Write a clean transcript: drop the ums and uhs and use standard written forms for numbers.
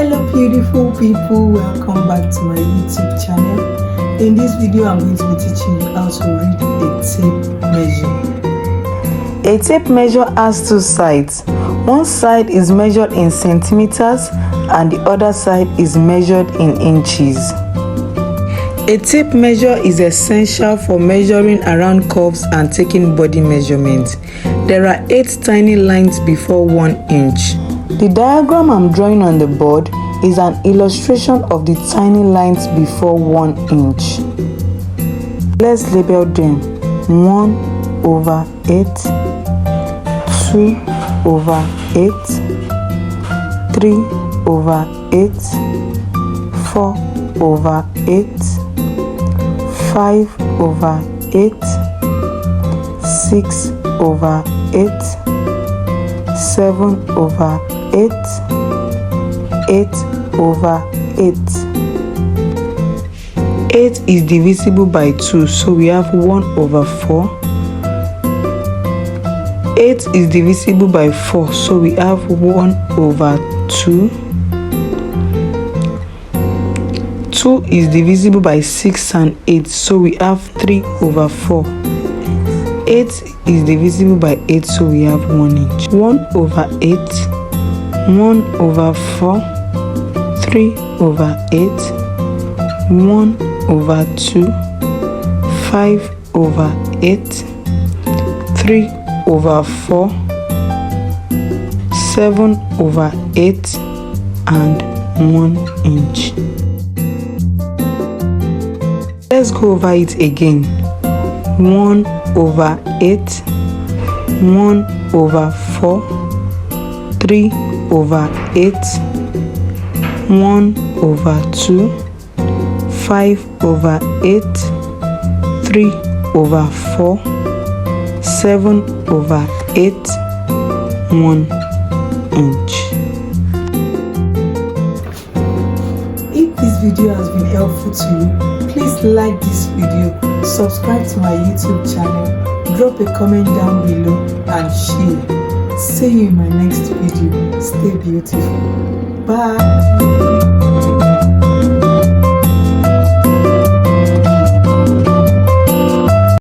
Hello beautiful people, welcome back to my YouTube channel. In this video I'm going to be teaching you how to read a tape measure. A tape measure has two sides. One side is measured in centimeters and the other side is measured in inches. A tape measure is essential for measuring around curves and taking body measurements. There are 8 tiny lines before 1 inch. The diagram I'm drawing on the board is an illustration of the tiny lines before 1 inch. Let's label them 1/8, 2/8, 3/8, 4/8, 5/8, 6/8, 7/8, 8/8. 8 is divisible by 2, so we have 1/4. 8 is divisible by 4, so we have 1/2. 2 is divisible by 6 and 8, so we have 3/4. 8 is divisible by 8, so we have 1 inch. 1/8, 1/4, 3/8, 1/2, 5/8, 3/4, 7/8, and 1 inch. Let's go over it again. 1/8, 1/4, 3/8, 1/2, 5/8, 3/4, 7/8, 1 inch. If this video has been helpful to you, please like this video, subscribe to my YouTube channel, drop a comment down below and share. See you in my next video. Stay beautiful. Bye.